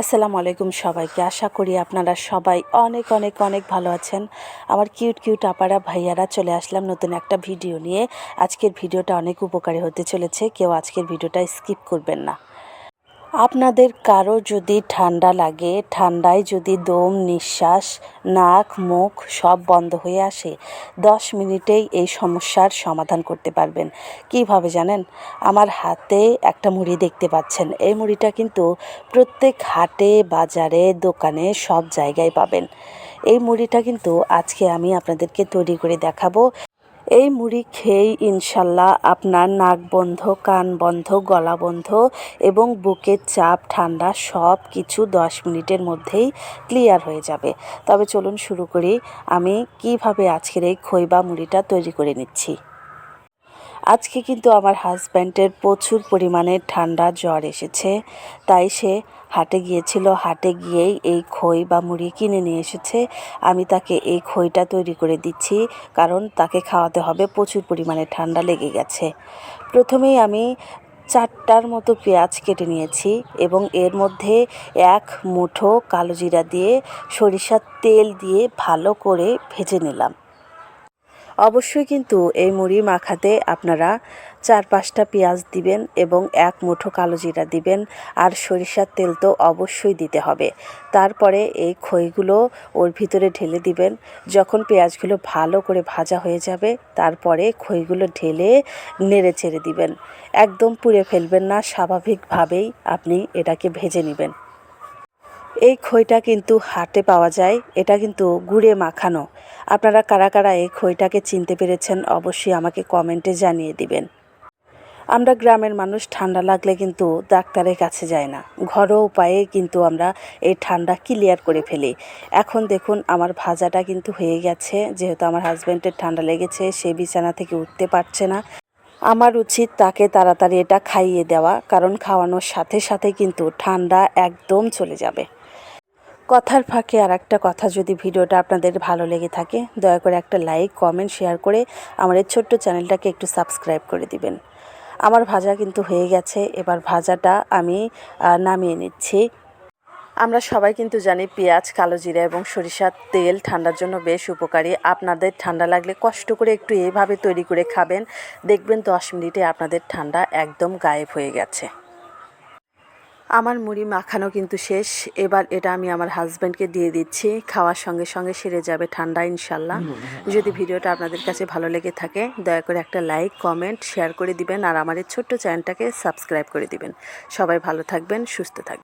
আসসালামু আলাইকুম সবাইকে। আশা করি আপনারা সবাই অনেক অনেক অনেক ভালো আছেন। আমার কিউট কিউট আপারা ভাইয়ারা চলে আসলাম নতুন একটা ভিডিও নিয়ে। আজকের ভিডিওটা অনেক উপকারী হতে চলেছে, কেউ আজকের ভিডিওটা স্কিপ করবেন না। আপনাদের কারো যদি ঠান্ডা লাগে, ঠান্ডায় যদি দম নিঃশ্বাস নাক মুখ সব বন্ধ হয়ে আসে, 10 মিনিটেই এই সমস্যার সমাধান করতে পারবেন। কিভাবে জানেন? আমার হাতে একটা মুড়ি দেখতে পাচ্ছেন। এই মুড়িটা কিন্তু প্রত্যেক হাটে বাজারে দোকানে সব জায়গায় পাবেন। এই মুড়িটা কিন্তু আজকে আমি আপনাদেরকে তৈরি করে দেখাবো। এই মুড়ি খেয়েই ইনশাল্লাহ আপনার নাক বন্ধ, কান বন্ধ, গলা বন্ধ এবং বুকের চাপ ঠান্ডা সব কিছু 10 মিনিটের মধ্যেই ক্লিয়ার হয়ে যাবে। তবে চলুন শুরু করি। আমি কিভাবে আজকের এই খৈবা মুড়িটা তৈরি করে নিচ্ছি। আজকে কিন্তু আমার হাজব্যান্ডের প্রচুর পরিমাণে ঠান্ডা জ্বর এসেছে, তাই সে হাটে গিয়েছিল। হাটে গিয়েই এই খই বা মুড়ি কিনে নিয়ে এসেছে। আমি তাকে এই খইটা তৈরি করে দিচ্ছি, কারণ তাকে খাওয়াতে হবে, প্রচুর পরিমাণে ঠান্ডা লেগে গেছে। প্রথমেই আমি 4টার মতো পেঁয়াজ কেটে নিয়েছি এবং এর মধ্যে 1 মুঠো কালো জিরা দিয়ে সরিষার তেল দিয়ে ভালো করে ভেজে নিলাম। অবশ্যই কিন্তু এই মুড়ি মাখাতে আপনারা 4-5টা পেঁয়াজ দিবেন এবং 1 মুঠো কালো জিরা দিবেন, আর সরিষার তেল তো অবশ্যই দিতে হবে। তারপরে এই খইগুলো ওর ভিতরে ঢেলে দিবেন। যখন পেঁয়াজগুলো ভালো করে ভাজা হয়ে যাবে, তারপরে খইগুলো ঢেলে নেড়ে চেড়ে দিবেন। একদম পুড়ে ফেলবেন না, স্বাভাবিকভাবেই আপনি এটাকে ভেজে নেবেন। এই খইটা কিন্তু হাটে পাওয়া যায়, এটা কিন্তু গুড়ে মাখানো। আপনারা কারা কারা এই খইটাকে চিনতে পেরেছেন অবশ্যই আমাকে কমেন্টে জানিয়ে দিবেন। আমরা গ্রামের মানুষ ঠান্ডা লাগলে কিন্তু ডাক্তারের কাছে যাই না, ঘরোয়া উপায়ে কিন্তু আমরা এই ঠান্ডা ক্লিয়ার করে ফেলি। এখন দেখুন আমার ভাজাটা কিন্তু হয়ে গেছে। যেহেতু আমার হাজব্যান্ডের ঠান্ডা লেগেছে, সে বিছানা থেকে উঠতে পারছে না। আমার উচিত তাকে তাড়াতাড়ি এটা খাইয়ে দেওয়া, কারণ খাওয়ানোর সাথে সাথে কিন্তু ঠান্ডা একদম চলে যাবে। কথার ফাঁকে আর একটা কথা, যদি ভিডিওটা আপনাদের ভালো লেগে থাকে দয়া করে একটা লাইক কমেন্ট শেয়ার করে আমার এই ছোট্ট চ্যানেলটাকে একটু সাবস্ক্রাইব করে দিবেন। আমার ভাজা কিন্তু হয়ে গেছে, এবার ভাজাটা আমি নামিয়ে নিচ্ছি। আমরা সবাই কিন্তু জানি পেঁয়াজ, কালো জিরা এবং সরিষার তেল ঠান্ডার জন্য বেশ উপকারী। আপনাদের ঠান্ডা লাগলে কষ্ট করে একটু এভাবে তৈরি করে খাবেন, দেখবেন 10 মিনিটে আপনাদের ঠান্ডা একদম গায়েব হয়ে গেছে। আমার মুড়ি মাখানো কিন্তু শেষ। এবার এটা আমি আমার হাজব্যান্ডকে দিয়ে দিচ্ছি। খাওয়ার সঙ্গে সঙ্গে সেরে যাবে ঠান্ডা ইনশাল্লাহ। যদি ভিডিওটা আপনাদের কাছে ভালো লেগে থাকে দয়া করে একটা লাইক কমেন্ট শেয়ার করে দিবেন, আর আমার এই ছোট্ট চ্যানেলটাকে সাবস্ক্রাইব করে দিবেন। সবাই ভালো থাকবেন, সুস্থ থাকবেন।